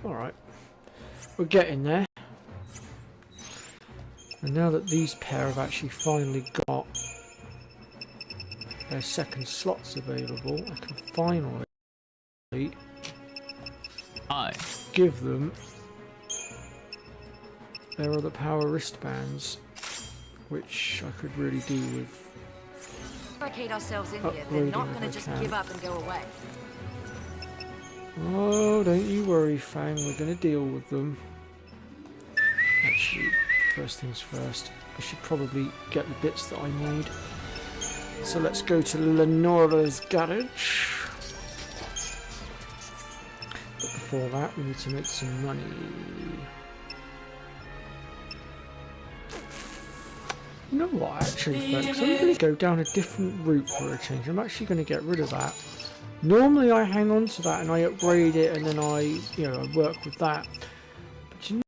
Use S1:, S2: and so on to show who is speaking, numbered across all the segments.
S1: Alright. We're getting there. And now that these pair have actually finally got their second slots available, I can finally give them their other power wristbands, which I could really do with
S2: Barricade ourselves in here. They're not going to just give up and go away.
S1: Oh, don't you worry, Fang. We're going to deal with them. Actually, first things first, I should probably get the bits that I need. So let's go to Lenora's garage. But before that, we need to make some money. You know what, actually, folks? I'm going to go down a different route for a change. I'm actually going to get rid of that. Normally, I hang on to that and I upgrade it, and then I work with that. But you know,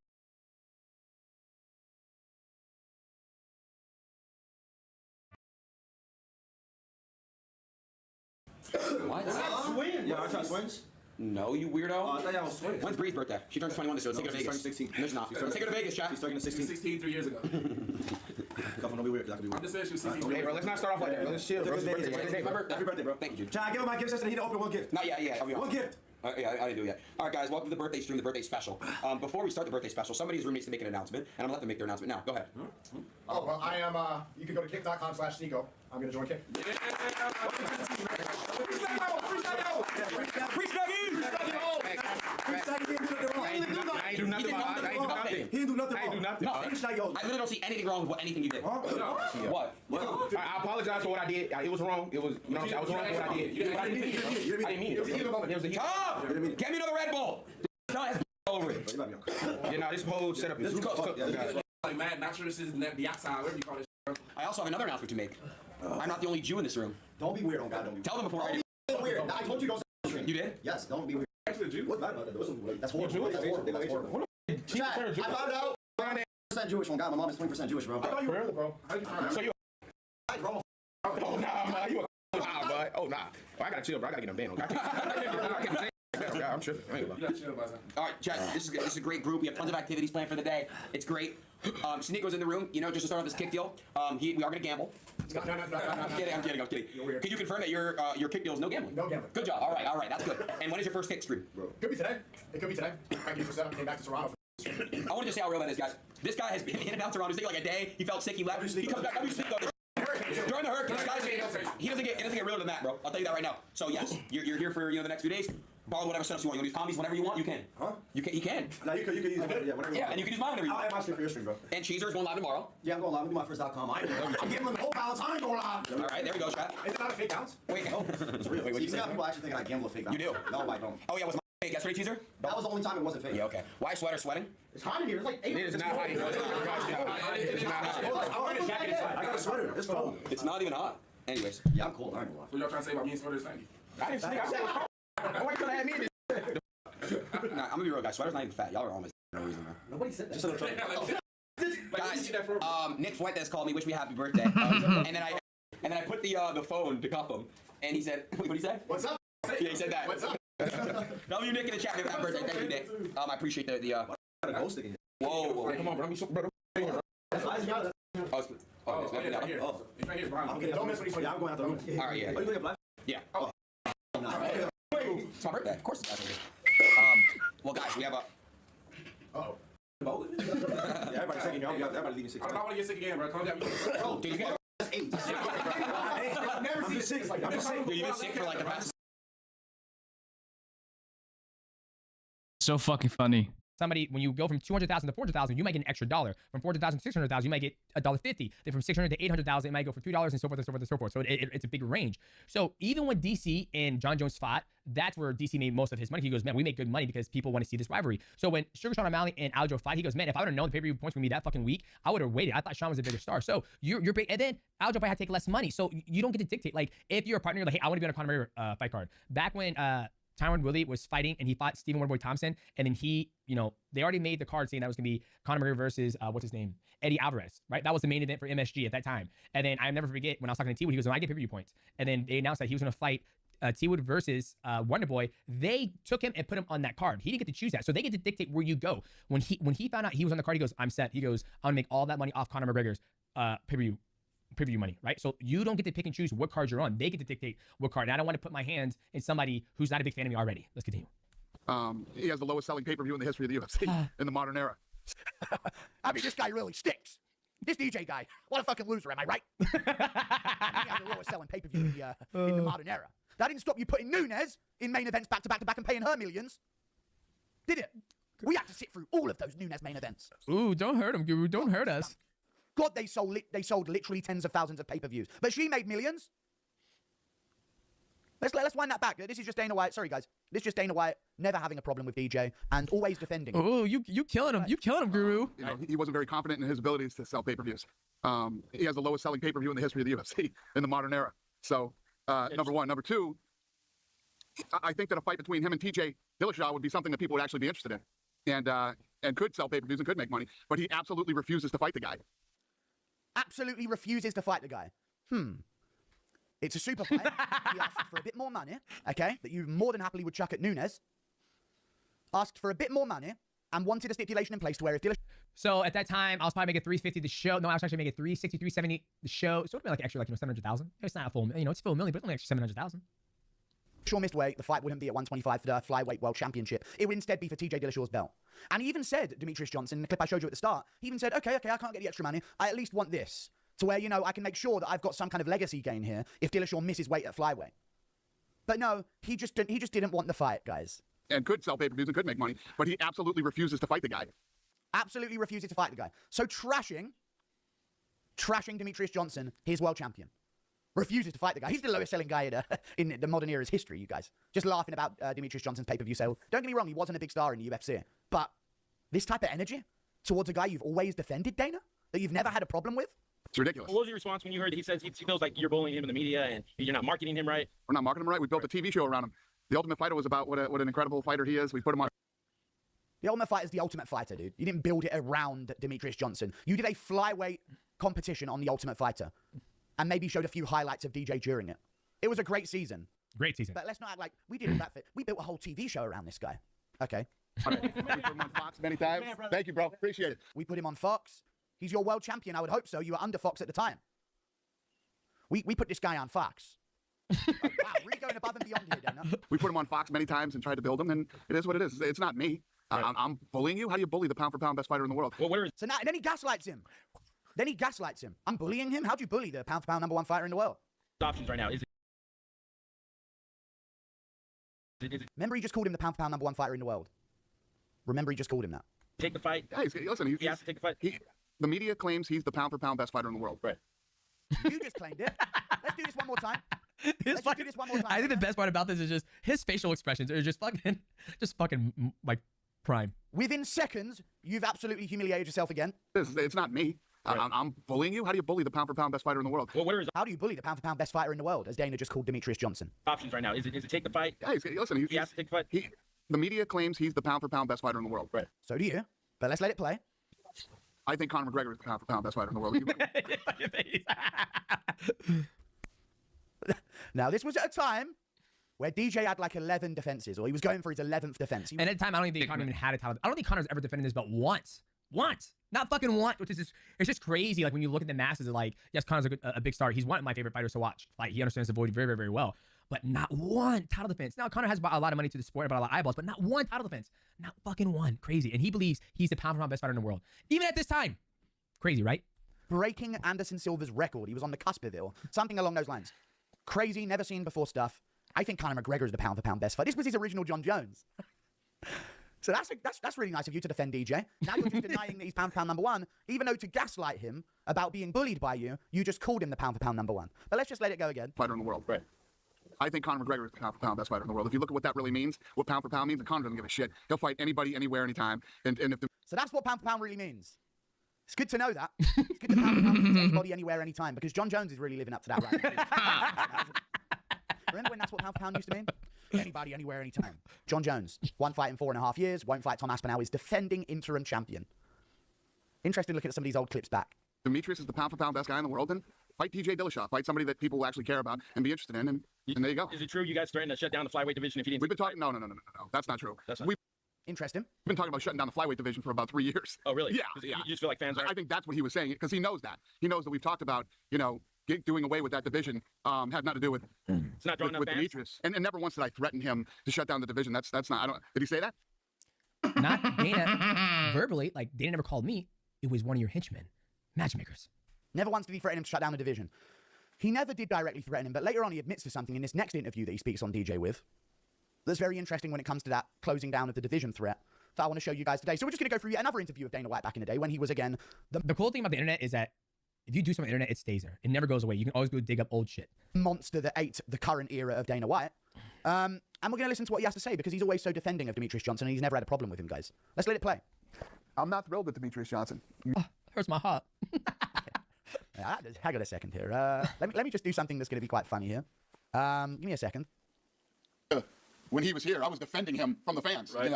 S3: what?
S4: Nguyen. Yeah, I tried swings.
S3: No, you weirdo.
S4: I thought y'all was swings.
S3: When's Bree's birthday? She turns 21 this year. Let's take her to Vegas.
S4: 16.
S3: No, she's not. Let's take her to Vegas, chat.
S4: She's starting at 16.
S5: 16 3 years ago.
S4: Come on, don't be weird, 'cause I can be
S5: I
S4: weird.
S5: just said she was 16.
S4: Hey, bro, let's not start off like that. Let's chill, bro. It's your birthday. Happy birthday, bro.
S3: Thank you, dude.
S4: Chad, give him my gift yesterday. He didn't open one gift.
S3: Not yet, yeah.
S4: One gift.
S3: Yeah, I didn't do it yet. All right, guys, welcome to the birthday stream, the birthday special. Before we start the birthday special, somebody's room needs to make an announcement, and I'm gonna let them make their announcement now. Go ahead.
S6: Oh, well, I am, you can go to kick.com/Sneeko. I'm gonna join Kick.
S4: I ain't do nothing. He didn't do nothing.
S3: I literally don't see anything wrong with anything you did. What?
S7: I apologize for what I did. It was wrong. It was, you know what I'm saying? I was wrong for what I did. I didn't mean it. It was a heat.
S3: Tom! Get me another Red Bull! No, has over it.
S7: Yeah, no, this whole setup is
S5: Like mad mattresses and the outside, whatever you call it.
S3: I also have another announcement to make. I'm not the only Jew in this room.
S4: Don't be weird on God. Don't be
S3: Tell them before I do.
S4: weird. I told you don't say stream.
S3: You did?
S4: Yes, don't be weird.
S5: Actually, a Jew?
S4: What's bad about that? That's horrible. That's horrible. Chad, I found out 20% Jewish on God. My mom is 20% Jewish, bro.
S7: I thought you were, bro.
S5: How'd you find out?
S7: So you.
S4: I bro.
S7: Oh, nah, man. You a bud. Oh, nah. Oh, I gotta chill, bro. I gotta get them banned. Yeah, I'm tripping. I ain't gonna lie.
S5: You gotta chill about that.
S3: All right, chat. This is a great group. We have tons of activities planned for the day. It's great. Sneako's in the room. You know, just to start off this kick deal. We are gonna gamble. I'm kidding. Can you confirm that your kick deal is no gambling?
S6: No gambling.
S3: Good job. All right. That's good. And when is your first kick stream?
S6: Could be today. It could be today. I can use for 7. Came back to Toronto.
S3: I want to just say how real that is, guys. This guy has been in and out Toronto. He's taking like a day. He felt sick. He left. He comes back. Sneako. During the hurricane, he doesn't get realer than that, bro. I'll tell you that right now. So yes, you're here for the next few days. Borrow whatever setups you want. You want to use combies whenever you want. You can.
S4: Huh?
S3: You can.
S4: Now you can use it. Yeah, whatever.
S3: Yeah, and you can use mine whenever you
S4: I'll
S3: want.
S4: have my stream for your stream, bro.
S3: And Cheezer is going live tomorrow.
S4: Yeah, I'm going live. I'm doing my first.com. I'm giving them the whole balance. I ain't going live.
S3: All right, there we go, chat.
S6: Is it not a fake bounce?
S3: Wait, no.
S4: It's real.
S3: Wait,
S4: You see how people actually think I gamble a fake balance?
S3: You do?
S4: No, I don't.
S3: Oh yeah, was my fake yesterday, Cheezer?
S4: That was the only time it wasn't fake.
S3: Yeah, okay. Why sweater sweating?
S6: It's hot in here. It's like 8.
S7: It is not hot. It's not hot.
S6: I'm wearing a jacket inside.
S4: I got a sweater. It's cold.
S3: It's not even hot. Anyways.
S4: Yeah, I'm cold. I ain't gonna lie.
S5: What y'all trying to say about me and Sweater's thing?
S7: I didn't say I said why you gonna have me in this?
S3: Nah, I'm gonna be real, guys. Sweater's not even fat. Y'all are almost no reason, man.
S4: Nobody said that.
S5: Just a little
S3: Guys, Nick Fuentes called me, wish me happy birthday, and then I put the phone to cuff him, and he said, what did he say?
S6: What's up?
S3: Yeah, he said that.
S6: What's up?
S3: W Nick in the chat, happy birthday, thank you, Nick. I appreciate the
S4: I got a glow stick in here.
S3: whoa.
S7: Come on, bro.
S4: That's why I got it.
S3: Oh, it's
S5: right
S3: okay.
S5: here. It's right here behind
S4: I'm
S5: me.
S4: getting don't mess with each other. I'm going out the room.
S3: All right, yeah.
S4: Are you looking at black?
S3: Yeah.
S4: Oh. No.
S3: It's my birthday, of course it's my birthday. Well, guys, we have a.
S6: Uh-oh.
S4: Yeah, everybody's second. Everybody leaving 6.
S5: I don't want to get sick again, bro. Calm down.
S3: Oh, dude, you get.
S4: That's 8.
S6: I've never seen
S4: just sick.
S6: like
S4: I'm just saying.
S3: Dude, you've been sick for like the past.
S8: So fucking funny.
S9: Somebody, when you go from 200,000 to 400,000, you might get an extra $1. From 400,000 to 600,000, you might get $1.50. Then from 600 to 800,000, it might go for $2 and so forth and so forth and so forth. So it's a big range. So even when DC and John Jones fought, that's where DC made most of his money. He goes, man, we make good money because people want to see this rivalry. So when Sugar Sean O'Malley and Aljo fight, he goes, man, if I would have known the pay-per-view points were gonna be that fucking weak, I would have waited. I thought Sean was a bigger star. So you're big, and then Aljo probably had to take less money. So you don't get to dictate. Like if you're a partner, you're like, hey, I want to be on a Conor McGregor fight card. Back when Tyron Woodley was fighting and he fought Stephen Wonderboy Thompson, and then he, they already made the card saying that was gonna be Conor McGregor versus what's his name, Eddie Alvarez, right? That was the main event for MSG at that time. And then I never forget when I was talking to T, when he goes, "I get pay-per-view points," and then they announced that he was gonna fight T-Wood versus Wonder Boy, they took him and put him on that card. He didn't get to choose that, so they get to dictate where you go. When he found out he was on the card, he goes, "I'm set." He goes, "I'm gonna make all that money off Conor McGregor's pay-per-view money, right?" So you don't get to pick and choose what card you're on. They get to dictate what card. And I don't want to put my hands in somebody who's not a big fan of me already. Let's continue.
S7: He has the lowest selling pay-per-view in the history of the UFC in the modern era.
S4: I mean, this guy really stinks. This DJ guy, what a fucking loser, am I right? He has the lowest selling pay-per-view in the modern era. That didn't stop you putting Nunes in main events back to back to back and paying her millions, did it? We had to sit through all of those Nunes main events.
S9: Ooh, don't hurt him, Guru. Don't hurt us.
S4: God, they sold literally tens of thousands of pay-per-views, but she made millions. Let's wind that back. This is just Dana White. Sorry, guys. This is just Dana White never having a problem with DJ and always defending him.
S9: Oh, you killing him. You killing him, Guru.
S7: You know, he wasn't very confident in his abilities to sell pay-per-views. He has the lowest selling pay-per-view in the history of the UFC in the modern era. So, number one. Number two, I think that a fight between him and TJ Dillashaw would be something that people would actually be interested in, and could sell pay-per-views and could make money. But he absolutely refuses to fight the guy.
S4: Absolutely refuses to fight the guy. It's a super fight. He asked for a bit more money, okay, that you more than happily would chuck at Nunes. Asked for a bit more money and wanted a stipulation in place to where if Dillashaw...
S9: So at that time, I was probably making 350 the show. No, I was actually making 360, 370 the show. So it would be like extra, like, 700,000. It's not a full, it's still a million, but it's only extra 700,000.
S4: Missed weight, the fight wouldn't be at 125 for the flyweight world championship. It would instead be for TJ Dillashaw's belt. And he even said, Demetrius Johnson, in the clip I showed you at the start, he even said, okay, I can't get the extra money. I at least want this. To where, I can make sure that I've got some kind of legacy gain here if Dillashaw misses weight at flyweight. But no, he just didn't want the fight, guys.
S7: And could sell pay-per-views and could make money, but he absolutely refuses to fight the guy.
S4: Absolutely refuses to fight the guy. So trashing Demetrius Johnson, his world champion. Refuses to fight the guy. He's the lowest selling guy in the modern era's history, you guys. Just laughing about Demetrius Johnson's pay-per-view sale. Don't get me wrong, he wasn't a big star in the UFC. But this type of energy towards a guy you've always defended, Dana, that you've never had a problem with?
S7: It's ridiculous.
S10: What was your response when you heard that he says he feels like you're bullying him in the media and you're not marketing him right?
S7: We're not marketing him right. We built a TV show around him. The Ultimate Fighter was about what an incredible fighter he is. We put him on.
S4: The Ultimate Fighter is the Ultimate Fighter, dude. You didn't build it around Demetrius Johnson. You did a flyweight competition on the Ultimate Fighter and maybe showed a few highlights of DJ during it. It was a great season.
S9: Great season.
S4: But let's not act like we did that. We built a whole TV show around this guy. Okay.
S7: We put him on Fox many times. Thank you, bro. Appreciate it.
S4: We put him on Fox. He's your world champion. I would hope so. You were under Fox at the time. We put this guy on Fox. Oh, wow, really going above and beyond here, Dana.
S7: We put him on Fox many times and tried to build him, and it is what it is. It's not me. Right. I'm bullying you. How do you bully the pound-for-pound best fighter in the world?
S10: Well,
S4: so now, then he gaslights him. I'm bullying him? How'd you bully the pound-for-pound #1 fighter in the world?
S10: Options right now. Is it
S4: Remember, he just called him the pound-for-pound #1 fighter in the world. Remember, he just called him that.
S10: Take the fight.
S7: Hey, listen,
S10: he has to take the fight.
S7: The media claims he's the pound-for-pound best fitter in the world.
S10: Right.
S4: You just claimed it. Let's do this one more time. Let's do this one more time.
S9: I think the best part about this is just his facial expressions are just fucking like prime.
S4: Within seconds, you've absolutely humiliated yourself again.
S7: It's not me. Right. I'm bullying you. How do you bully the pound-for-pound best fighter in the world?
S10: Well,
S4: how do you bully the pound-for-pound best fighter in the world, as Dana just called Demetrius Johnson?
S10: Options right now. Is it take the fight?
S7: Hey, listen,
S10: he has to take the fight.
S7: The media claims he's the pound-for-pound best fighter in the world.
S10: Right.
S4: So do you. But let's let it play.
S7: I think Conor McGregor is the pound-for-pound best fighter in the world.
S4: Now, this was at a time where DJ had like 11 defenses, or he was going for his 11th defense.
S9: And at the time, I don't even think Conor even had a title. I don't think Conor's ever defended this belt once. Not fucking once, which is just, it's just crazy. Like when you look at the masses, like, yes, Conor's a big star. He's one of my favorite fighters to watch. Like he understands the void very, very, very well. But not one title defense. Now, Conor has brought a lot of money to the sport, brought a lot of eyeballs, but not one title defense. Not fucking one. Crazy. And he believes he's the pound-for-pound best fighter in the world. Even at this time. Crazy, right?
S4: Breaking Anderson Silva's record. He was on the cusp of it, or something along those lines. Crazy, never seen before stuff. I think Conor McGregor is the pound-for-pound best fighter. This was his original John Jones. So that's really nice of you to defend DJ. Now you're just denying that he's pound-for-pound #1, even though to gaslight him about being bullied by you, you just called him the pound-for-pound #1. But let's just let it go again.
S7: Fighter in the world. Right. I think Conor McGregor is the pound-for-pound best fighter in the world. If you look at what that really means, what pound-for-pound means, and Conor doesn't give a shit. He'll fight anybody, anywhere, anytime. And if
S4: So that's what pound-for-pound really means. It's good to know that. It's good to pound-for-pound means anybody, anywhere, anytime, because John Jones is really living up to that right now. Remember when that's what pound-for-pound used to mean? Anybody, anywhere, anytime. John Jones, one fight in 4.5 years, won't fight Tom Aspinall, is defending interim champion. Interesting looking at some of these old clips back.
S7: Demetrius is the pound-for-pound best guy in the world, then Fight TJ Dillashaw. Fight somebody that people will actually care about and be interested in, and there you go.
S10: Is it true you guys threatened to shut down the flyweight division if you didn't?
S7: We've been talking. No. That's not true.
S10: That's not
S7: We've
S4: Interesting.
S7: been talking about shutting down the flyweight division for about 3 years.
S10: Oh, really?
S7: Yeah.
S10: You just feel like fans are.
S7: I think that's what he was saying because he knows that. He knows that we've talked about, doing away with that division had nothing to do with
S10: It's not drawing enough
S7: with
S10: fans.
S7: Demetrius. And never once did I threaten him to shut down the division. That's not. I don't. Did he say that?
S9: Not Dana verbally. Like Dana never called me. It was one of your henchmen, matchmakers.
S4: Never once did he threaten him to shut down the division. He never did directly threaten him, but later on he admits to something in this next interview that he speaks on DJ with. That's very interesting when it comes to that closing down of the division threat that I want to show you guys today. So we're just going to go through yet another interview of Dana White back in the day when he was, again,
S9: The cool thing about the internet is that if you do something on the internet, it stays there. It never goes away. You can always go dig up old shit.
S4: monster that ate the current era of Dana White. And we're going to listen to what he has to say because he's always so defending of Demetrius Johnson and he's never had a problem with him, guys. Let's let it play.
S7: I'm not thrilled with Demetrius Johnson.
S9: Hurts my heart.
S4: Hang on a second here. Let me just do something that's going to be quite funny here. Give me a second.
S7: When he was here, I was defending him from the fans.
S10: Right.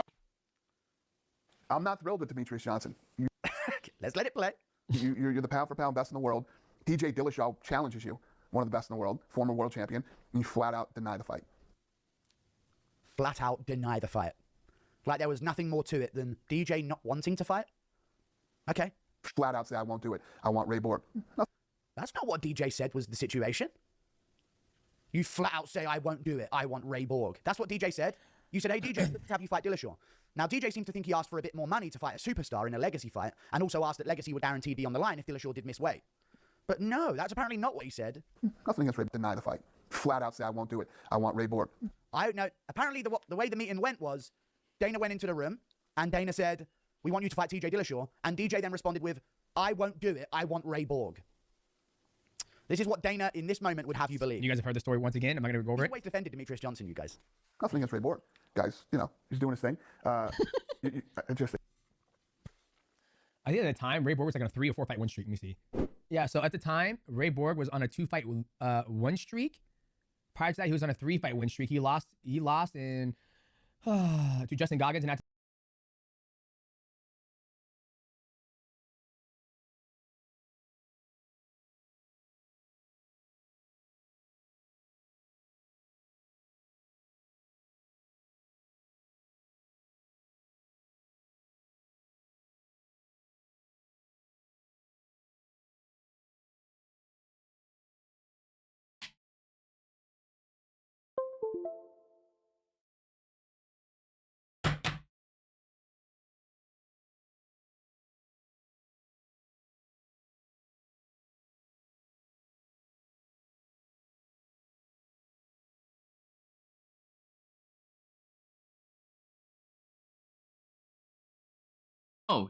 S7: I'm not thrilled with Demetrius Johnson.
S4: Let's let it play.
S7: You're the pound for pound best in the world. TJ Dillashaw challenges you, one of the best in the world, former world champion, and you flat out deny the fight.
S4: Flat out deny the fight. Like there was nothing more to it than DJ not wanting to fight? Okay.
S7: Flat out say, I won't do it. I want Ray Borg.
S4: That's not what DJ said was the situation. You flat out say, I won't do it. I want Ray Borg. That's what DJ said. You said, hey, DJ, let's have you fight Dillashaw. Now, DJ seems to think he asked for a bit more money to fight a superstar in a Legacy fight, and also asked that Legacy would guaranteed be on the line if Dillashaw did miss weight. But no, that's apparently not what he said.
S7: Nothing against Ray, deny the fight. Flat out say, I won't do it. I want Ray Borg.
S4: I don't know. Apparently, the way the meeting went was Dana went into the room, and Dana said, we want you to fight TJ Dillashaw, and DJ then responded with, I won't do it. I want Ray Borg. This is what Dana, in this moment, would have you believe.
S9: You guys have heard the story once again. Am I going to go over
S4: He's
S9: it?
S4: always defended Demetrius Johnson, you guys.
S7: Nothing against Ray Borg. Guys, he's doing his thing. I just
S9: I think at the time, Ray Borg was like on a 3 or 4 fight win streak. Let me see. Yeah, so at the time, Ray Borg was on a 2 fight win streak. Prior to that, he was on a 3 fight win streak. He lost in to Justin Goggins, and
S8: Oh.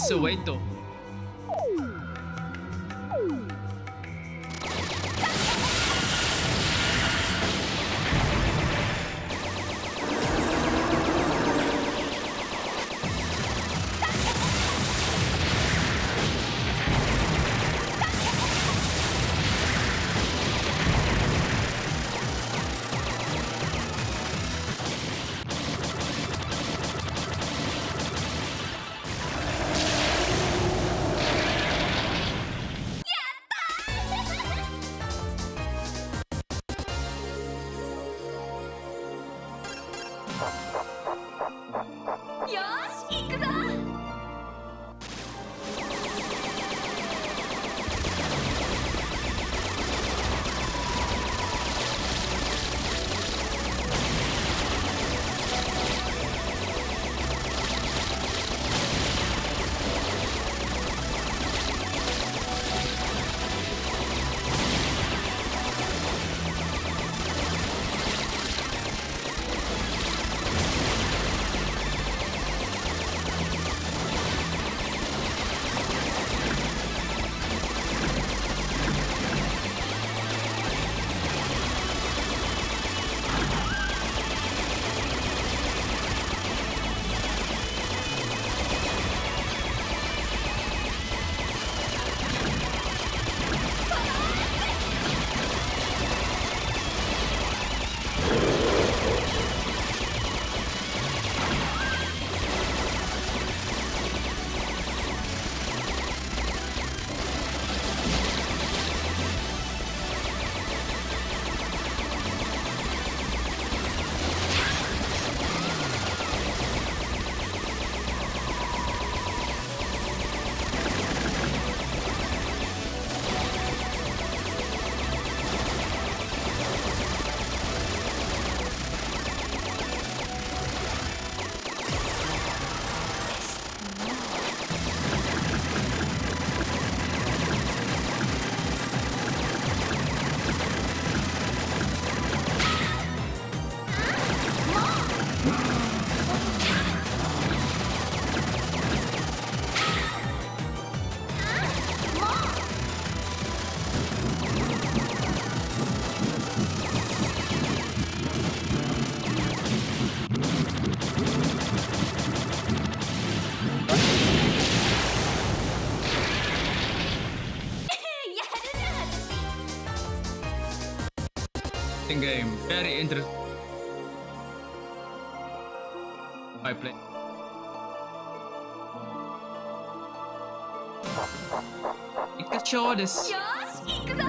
S8: Soweto. interesting game. Very interesting. I play. Pikachu desu.
S2: よーし行くぞ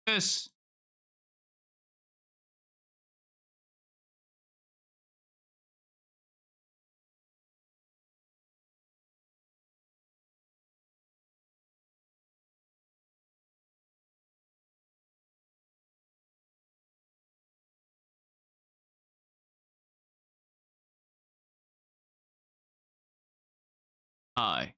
S8: Yes. Hi.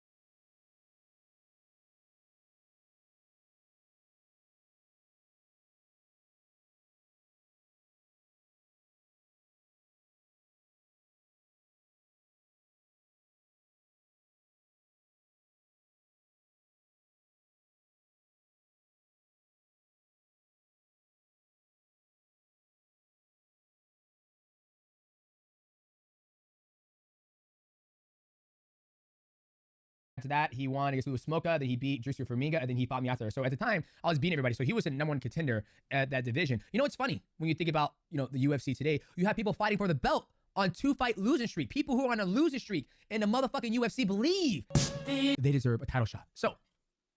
S9: To that, he won against Louis Smoka, then he beat Juicer Formiga, and then he fought me after. So at the time, I was beating everybody. So he was the #1 contender at that division. You know, it's funny when you think about, you know, the UFC today, you have people fighting for the belt on 2-fight losing streak. People who are on a losing streak in the motherfucking UFC believe they deserve a title shot. So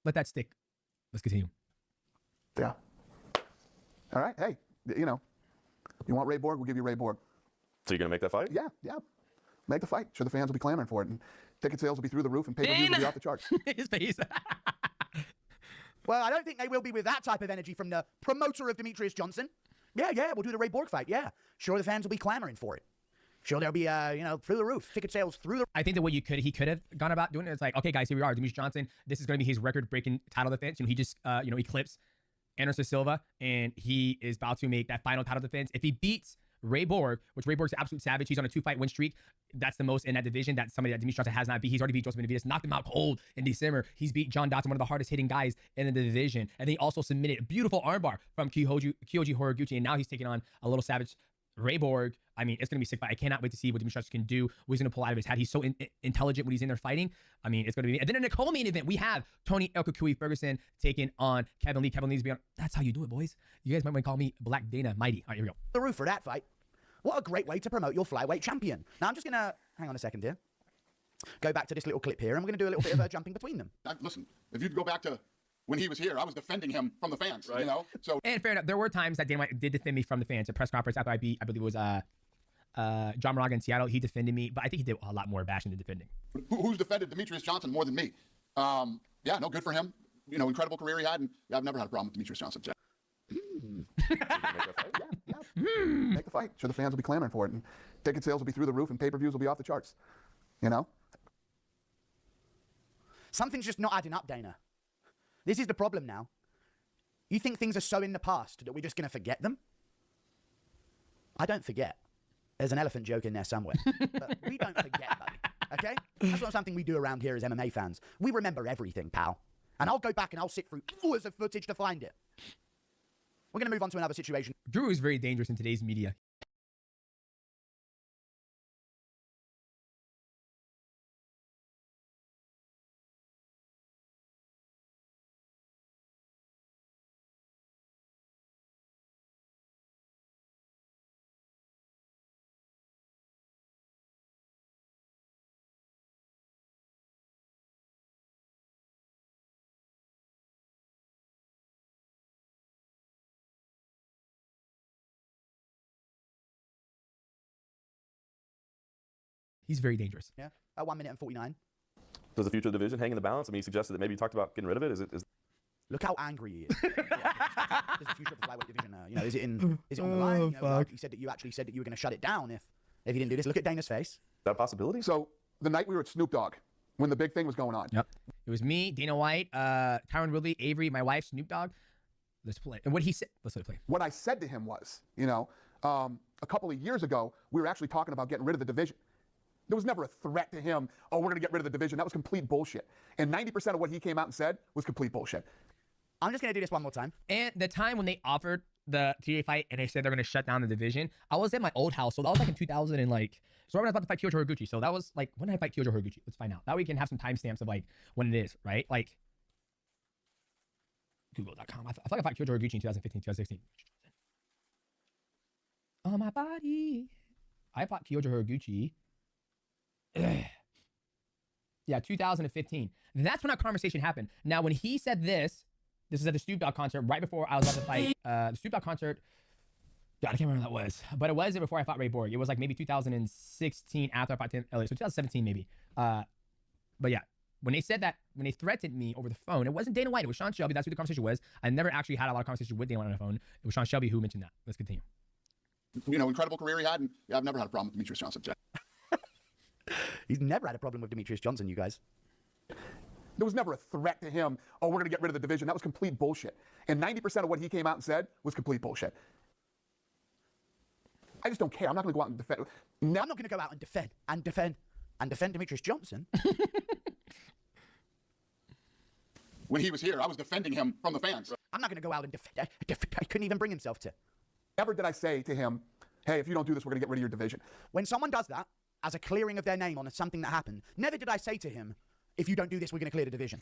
S9: let that stick. Let's continue.
S7: Yeah. All right. Hey, you know, you want Ray Borg? We'll give you Ray Borg.
S11: So you're gonna make that fight?
S7: Yeah, yeah. Make the fight. Sure, the fans will be clamoring for it, and ticket sales will be through the roof, and pay-per-views will be off the charts.
S9: His face.
S4: Well, I don't think they will be with that type of energy from the promoter of Demetrius Johnson. Yeah, we'll do the Ray Borg fight. Yeah. Sure, the fans will be clamoring for it. Sure, there'll be, you know, through the roof. Ticket sales through the...
S9: I think that what he could have gone about doing it is like, okay, guys, here we are. Demetrius Johnson, this is going to be his record-breaking title defense. You know, he just, you know, eclipsed Anderson Silva, and he is about to make that final title defense. If he beats Ray Borg, which Ray Borg's an absolute savage. He's on a 2-fight win streak. That's the most in that division. That's somebody that Demetrius Johnson has not beat. He's already beat Joseph Benavidez, knocked him out cold in December. He's beat John Dodson, one of the hardest hitting guys in the division. And then he also submitted a beautiful armbar from Kyoji Horiguchi. And now he's taking on a little savage Ray Borg, I mean, it's going to be sick, but I cannot wait to see what Demetrius can do, what he's going to pull out of his hat. He's so intelligent when he's in there fighting. I mean, it's going to be. And then in the co-main event, we have Tony El Kukui Ferguson taking on Kevin Lee. Kevin Lee's beyond. That's how you do it, boys. You guys might want to call me Black Dana Mighty. All right, here we go.
S4: The roof for that fight. What a great way to promote your flyweight champion. Now, I'm just going to, hang on a second here. Go back to this little clip here, and we're going to do a little bit of jumping between them.
S7: Listen, if you go back to when he was here, I was defending him from the fans,
S10: Right.
S7: you know? So,
S9: And fair enough, there were times that Dana White did defend me from the fans. At press conference after I beat, I believe it was John Moraga in Seattle. He defended me, but I think he did a lot more bashing than defending.
S7: who's defended Demetrius Johnson more than me? Yeah, no, good for him. You know, incredible career he had, and yeah, I've never had a problem with Demetrius Johnson. Make a fight. Sure, the fans will be clamoring for it, and ticket sales will be through the roof, and pay-per-views will be off the charts. You know?
S4: Something's just not adding up, Dana. This is the problem now. You think things are so in the past that we're just going to forget them? I don't forget. There's an elephant joke in there somewhere. But we don't forget, buddy. Okay? That's not something we do around here as MMA fans. We remember everything, pal. And I'll go back and I'll sit through hours of footage to find it. We're going to move on to another situation.
S9: Drew is very dangerous in today's media. He's very dangerous.
S4: Yeah? At 1 minute and 49.
S11: Does the future of the division hang in the balance? I mean, he suggested that maybe you talked about getting rid of it. Is
S4: Look how angry he is. Yeah, does the future of the flyweight division, you know, is it on the line? You know,
S1: fuck.
S4: you said that you actually said that you were going to shut it down if you didn't do this. Look at Dana's face.
S11: that a possibility?
S7: So, the night we were at Snoop Dogg, when the big thing was going on,
S9: Yep. It was me, Dana White, Tyron Woodley, Avery, my wife, Snoop Dogg. Let's play. And what he said. Let's let it play.
S7: what I said to him was, you know, a couple of years ago, we were actually talking about getting rid of the division. There was never a threat to him, oh, we're going to get rid of the division. That was complete bullshit. And 90% of what he came out and said was complete bullshit.
S4: I'm just going to do this one more time.
S9: And the time when they offered the TJ fight and they said they're going to shut down the division, I was at my old house. So that was like in 2000 and like, so when I was about to fight Kyoto Horiguchi. So that was like, when did I fight Kyoto Horiguchi? Let's find out. That way we can have some timestamps of like when it is, right? Like, Google.com. I feel like I fought Kyoto Horiguchi in 2015, 2016. On my body. I fought Kyoto Horiguchi. Yeah, 2015. That's when our conversation happened. Now, when he said this is at the Snoop Dogg concert right before I was about to fight the Snoop Dogg concert. God, I can't remember when that was, but it was before I fought Ray Borg. It was like maybe 2016 after I fought Tim Elliott, so 2017 maybe. But yeah, when they said that, when they threatened me over the phone, it wasn't Dana White, it was Sean Shelby. That's who the conversation was. I never actually had a lot of conversation with Dana White on the phone. It was Sean Shelby who mentioned that. Let's continue.
S7: You know, incredible career he had, and yeah, I've never had a problem with Demetrius Johnson.
S4: He's never had a problem with Demetrius Johnson, you guys.
S7: There was never a threat to him, oh, we're going to get rid of the division. That was complete bullshit. And 90% of what he came out and said was complete bullshit. I just don't care. I'm not going to go out and defend.
S4: I'm not going to go out and defend Demetrius Johnson.
S7: When he was here, I was defending him from the fans.
S4: I'm not going to go out and defend. I couldn't even bring himself to.
S7: Never did I say to him, hey, if you don't do this, we're going to get rid of your division.
S4: When someone does that, as a clearing of their name on something that happened, never did I say to him, if you don't do this, we're going to clear the division.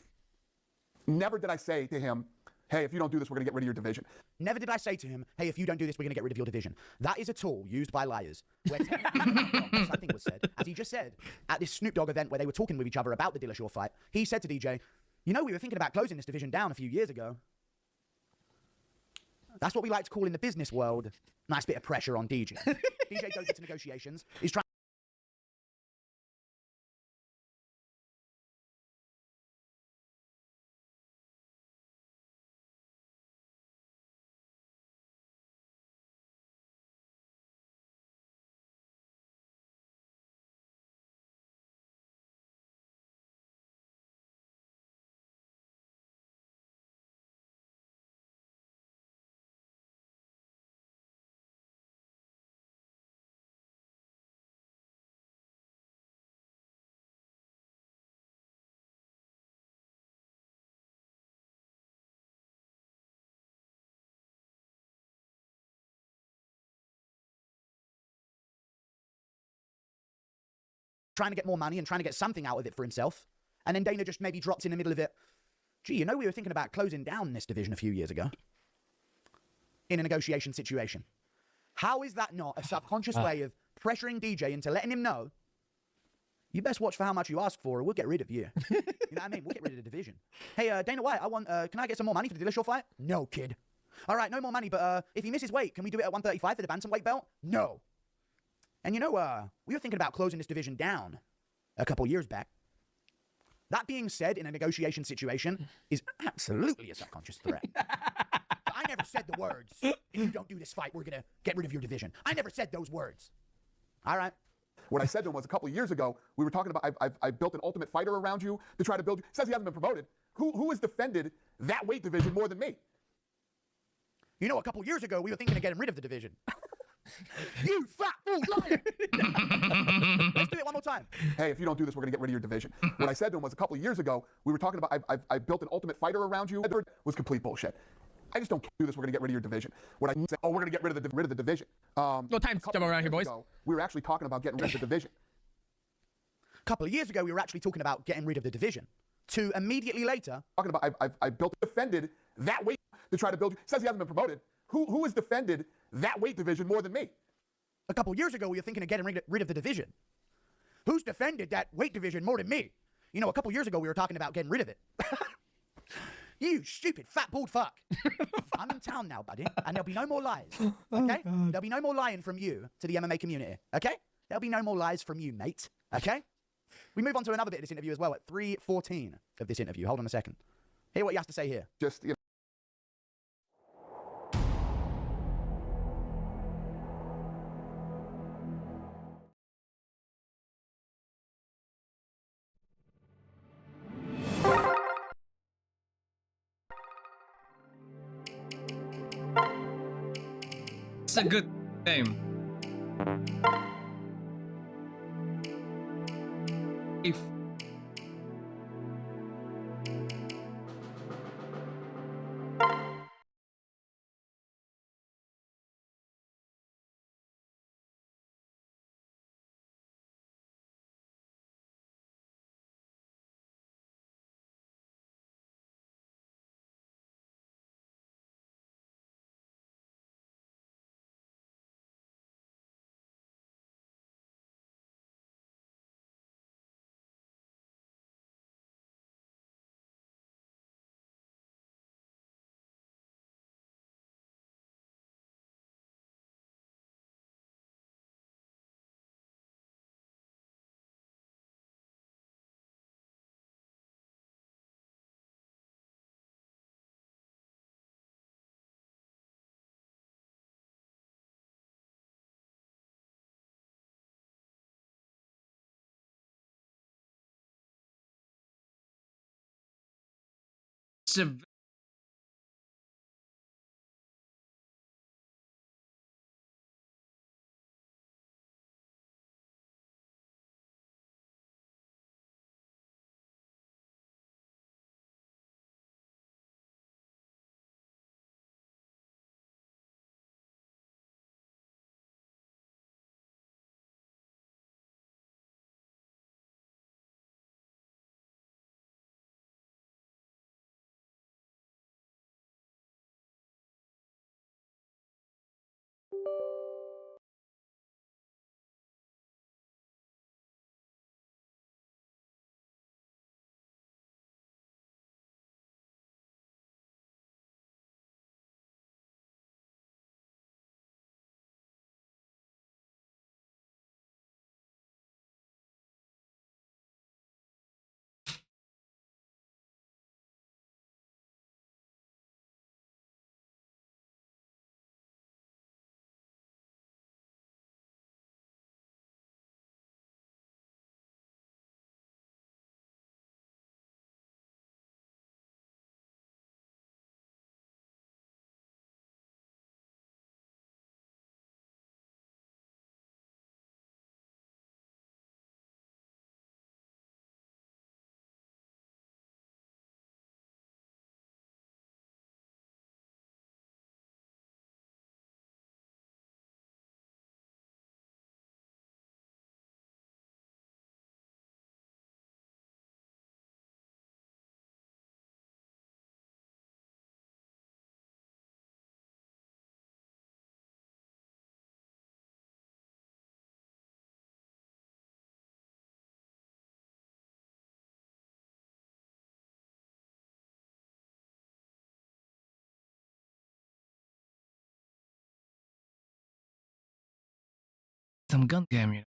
S7: Never did I say to him, hey, if you don't do this, we're going to get rid of your division.
S4: Never did I say to him, hey, if you don't do this, we're going to get rid of your division. That is a tool used by liars. Where technically something was said, as he just said, at this Snoop Dogg event where they were talking with each other about the Dillashaw fight, he said to DJ, you know, we were thinking about closing this division down a few years ago. That's what we like to call in the business world, nice bit of pressure on DJ. DJ goes into negotiations, is trying trying to get more money and trying to get something out of it for himself. And then Dana just maybe drops in the middle of it. Gee, you know, we were thinking about closing down this division a few years ago in a negotiation situation. How is that not a subconscious way of pressuring DJ into letting him know, you best watch for how much you ask for or we'll get rid of you. You know what I mean? We'll get rid of the division. Hey, Dana White, can I get some more money for the Dillashaw fight? No, kid. All right, no more money, but if he misses weight, can we do it at 135 for the bantamweight belt? No. And you know, we were thinking about closing this division down a couple years back. That being said, in a negotiation situation, is absolutely a subconscious threat. I never said the words, if you don't do this fight, we're going to get rid of your division. I never said those words. All right?
S7: What I said to him was a couple of years ago, we were talking about, I've built an ultimate fighter around you to try to build you. Says he hasn't been promoted. Who has defended that weight division more than me?
S4: You know, a couple years ago, we were thinking of getting rid of the division. You fat fool liar! Let's do it one more time.
S7: Hey, if you don't do this, we're going to get rid of your division. What I said to him was a couple of years ago, we were talking about, I've built an ultimate fighter around you. It was complete bullshit. I just don't do this. We're going to get rid of your division. What I said, we're going to get rid of the division.
S9: No time to jump around here, boys.
S7: We were actually talking about getting rid of the division.
S4: A couple of years ago, we were actually talking about getting rid of the division. To immediately later,
S7: talking about, I've defended that weight to try to build you. Says he hasn't been promoted. Who has defended that weight division more than me?
S4: A couple years ago, we were thinking of getting rid of the division. Who's defended that weight division more than me? You know, a couple years ago, we were talking about getting rid of it. You stupid fat bald fuck. I'm in town now, buddy, and there'll be no more lies. Okay? There'll be no more lying from you to the MMA community. Okay? There'll be no more lies from you, mate. Okay? We move on to another bit of this interview as well at 3:14 of this interview. Hold on a second. Hear what he has to say here.
S7: Just, you know.
S8: It's a good game. If it's a some gun game, you know.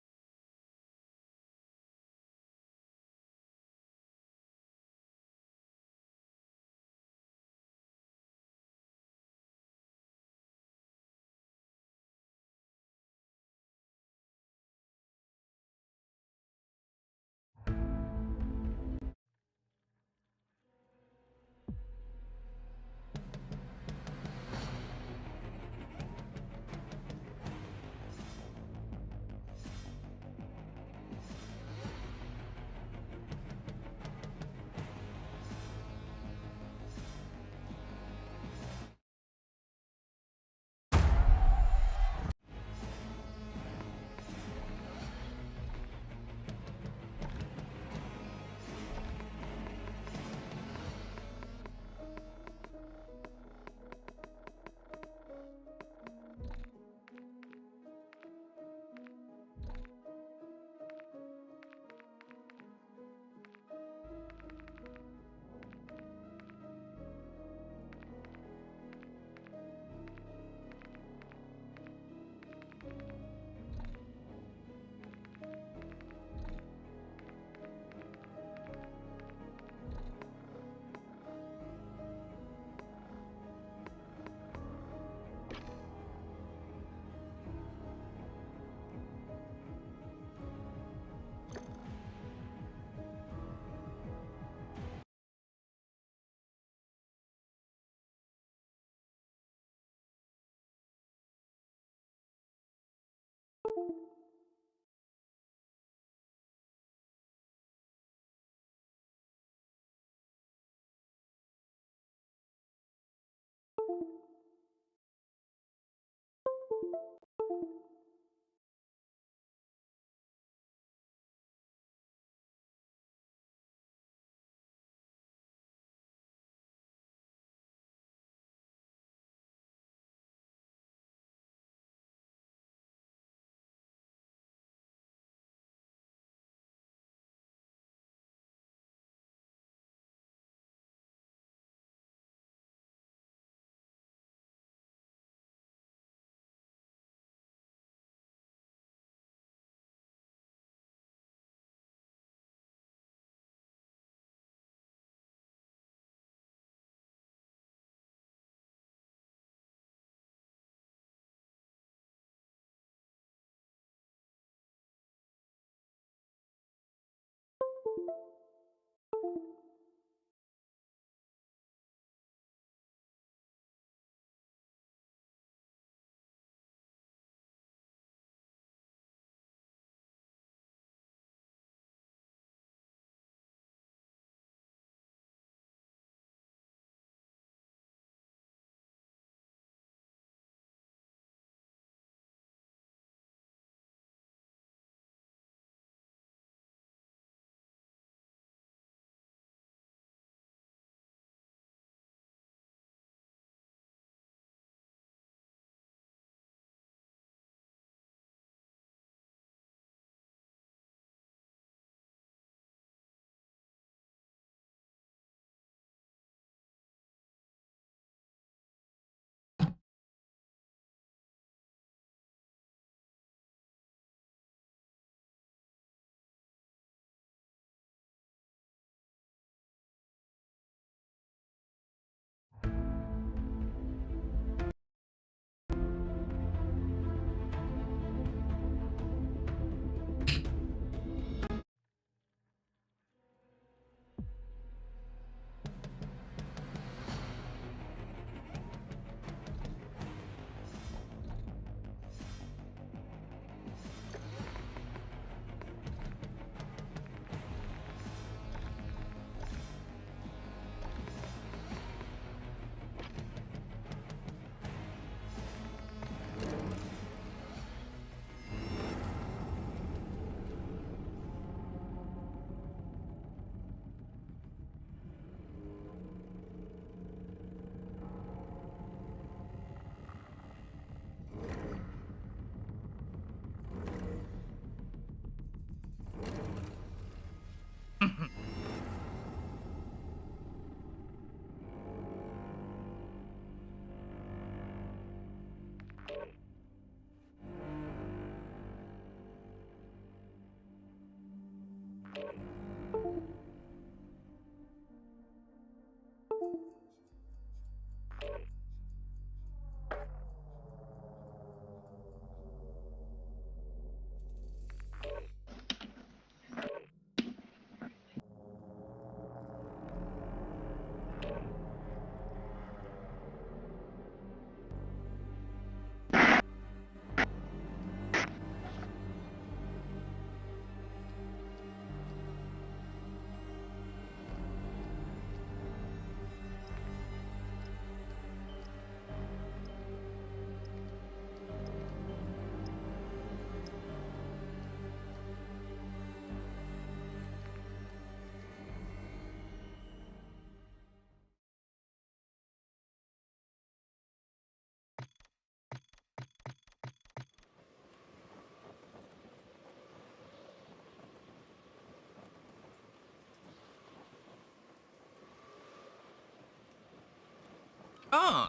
S8: Oh,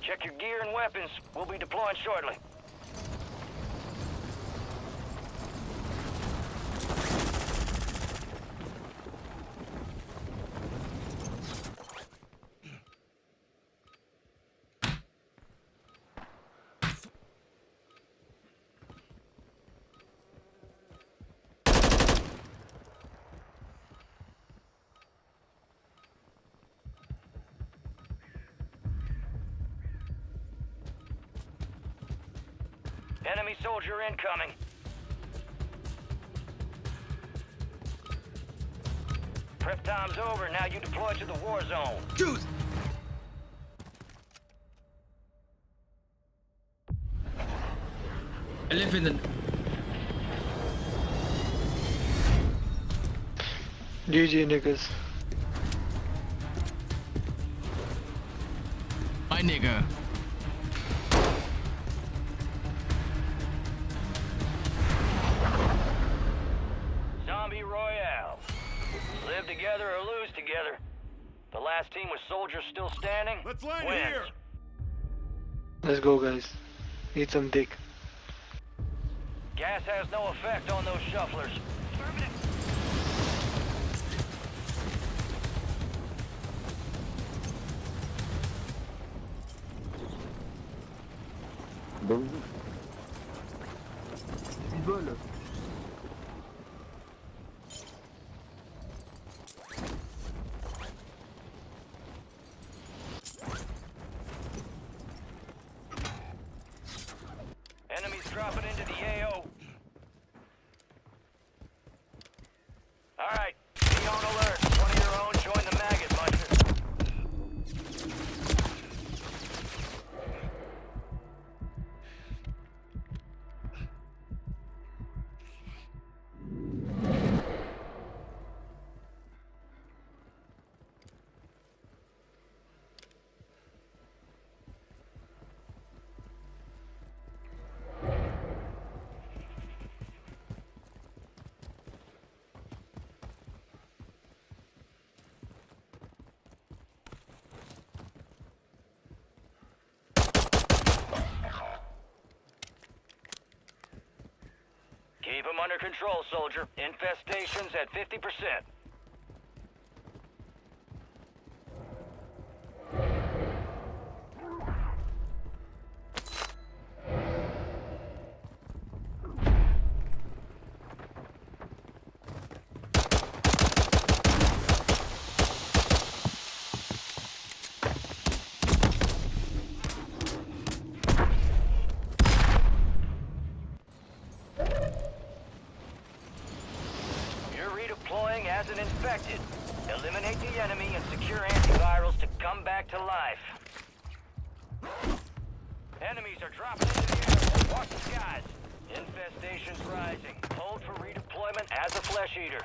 S12: Check your gear and weapons. We'll be deploying shortly. Enemy soldier incoming. Prep time's over. Now you deploy to the war zone.
S8: shoot! I live in the.
S1: GG niggas.
S8: My nigga.
S12: Zombie Royale. Live together or lose together. The last team with soldiers still standing. Let's land here.
S1: Let's go, guys. Need some dick.
S12: Gas has no effect on those shufflers. Enemies dropping into the AO. Alright, be on alert. One of your own join the maggot munchers. Keep them under control, soldier. Infestation's at 50%. Redeploying as an infected. Eliminate the enemy and secure antivirals to come back to life. Enemies are dropping into the air. Watch the skies. Infestation's rising. Hold for redeployment as a flesh eater.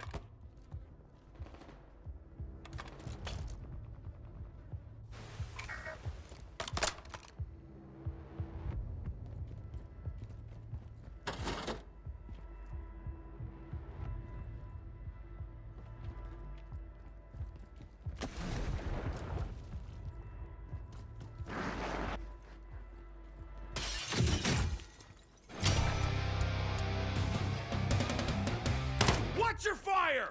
S5: Watch your fire!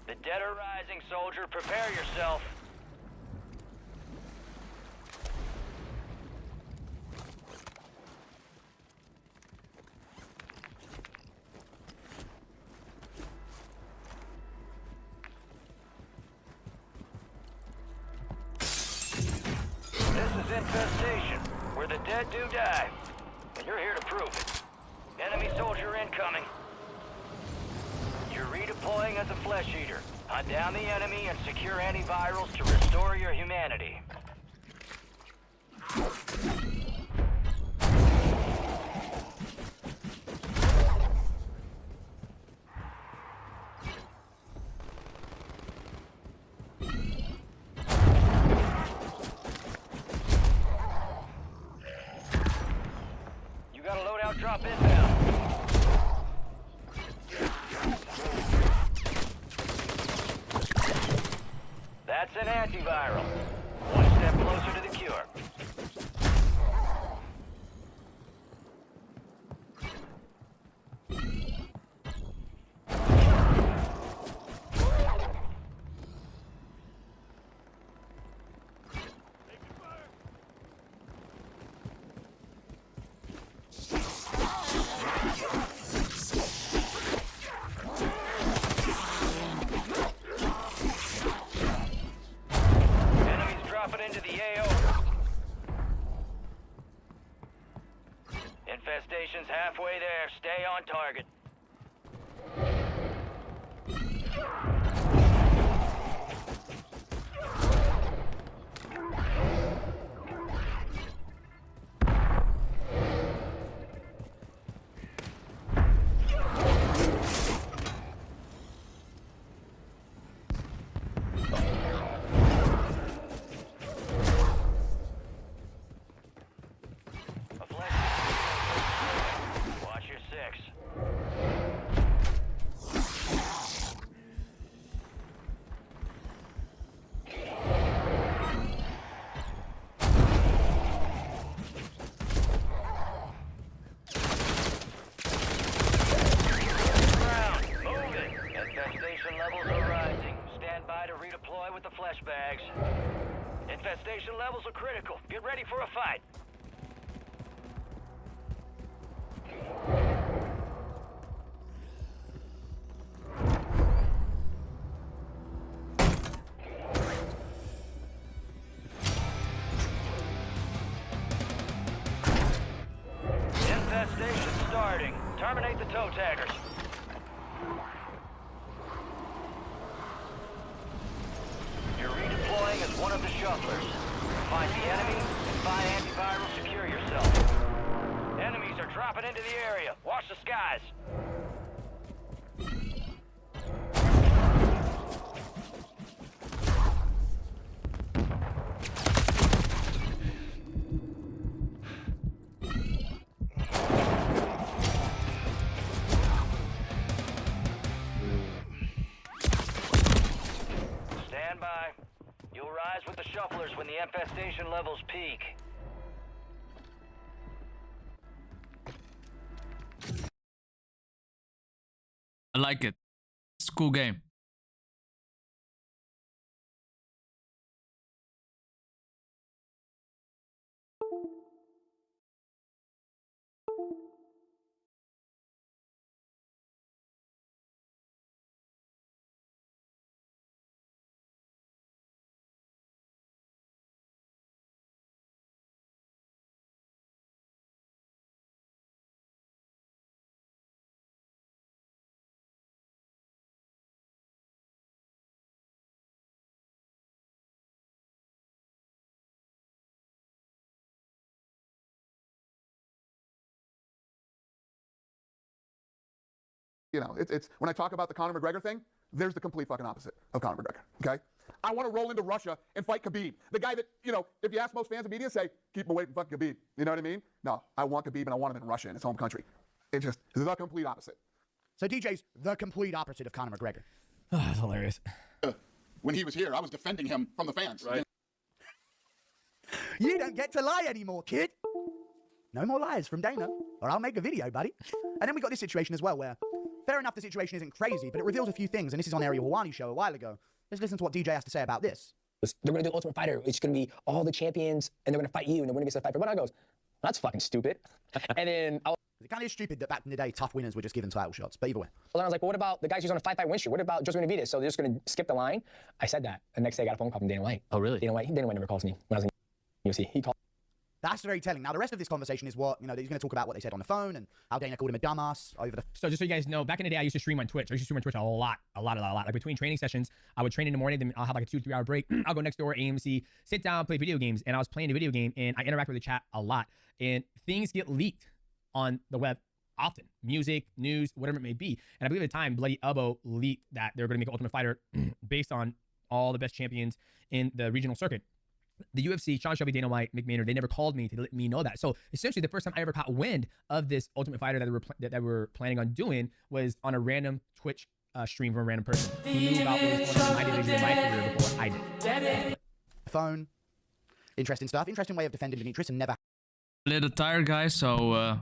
S12: The dead are rising, soldier. Prepare yourself. This is Infestation, where the dead do die. And you're here to prove it. Enemy soldier incoming. You're redeploying as a flesh eater. Hunt down the enemy and secure antivirals to restore your humanity. You got a loadout drop inbound. That's an antiviral. One step closer to the cure. Enemies dropping into the AO. Infestation's halfway there. Stay on target. A flash. Watch your six. Ground. Move it. Infestation levels are rising. Stand by to redeploy with the flesh bags. Infestation levels are critical. Get ready for a fight. Infestation starting. Terminate the toe taggers. You're redeploying as one of the shufflers. Find the enemy and find antiviral. Secure yourself. Enemies are dropping into the area. Watch the skies. Stand by. You'll rise with the shufflers when the infestation levels peak.
S8: I like it. It's a cool game.
S7: You know, it's when I talk about the Conor McGregor thing, there's the complete fucking opposite of Conor McGregor, okay? I want to roll into Russia and fight Khabib. The guy that, you know, if you ask most fans of media, say, keep him away from fucking Khabib. You know what I mean? No, I want Khabib and I want him in Russia, in his home country. It's just the complete opposite.
S4: So DJ's the complete opposite of Conor McGregor.
S9: That's hilarious.
S7: When he was here, I was defending him from the fans. Right.
S4: You don't get to lie anymore, kid. No more lies from Dana, or I'll make a video, buddy. And then we got this situation as well, where, fair enough, the situation isn't crazy, but it reveals a few things, and this is on Ariel Hawani's show a while ago. Let's listen to what DJ has to say about this.
S13: They're going to do Ultimate Fighter. It's going to be all the champions, and they're going to fight you, and the winner gets to fight for one. I goes, that's fucking stupid. And then
S4: it kind of is stupid that back in the day, tough winners were just given title shots, but either way.
S13: Well, then I was like, well, what about the guys who's on a 5-fight win streak? What about Joseph Benavidez? So they're just going to skip the line? I said that. The next day, I got a phone call from Dana White.
S10: Oh, really?
S13: Dana White never calls me when I was in UFC. He called.
S4: That's very telling. Now, the rest of this conversation is what, he's going to talk about what they said on the phone and how Dana called him a dumbass over the...
S9: So just so you guys know, back in the day, I used to stream on Twitch. I used to stream on Twitch a lot. Like between training sessions, I would train in the morning, then I'll have like a 2-3 hour break. I'll go next door, AMC, sit down, play video games. And I was playing a video game and I interact with the chat a lot. And things get leaked on the web often. Music, news, whatever it may be. And I believe at the time, Bloody Elbow leaked that they were going to make an Ultimate Fighter based on all the best champions in the regional circuit. The UFC, Sean Shelby, Dana White, Mick Maynard, they never called me to let me know that. So essentially, the first time I ever caught wind of this Ultimate Fighter that they were planning on doing was on a random Twitch stream from a random person who knew about what was going on in my division in my career before I did.
S4: Phone. Interesting stuff. Interesting way of defending Demetrius and never...
S8: A little tired, guys, so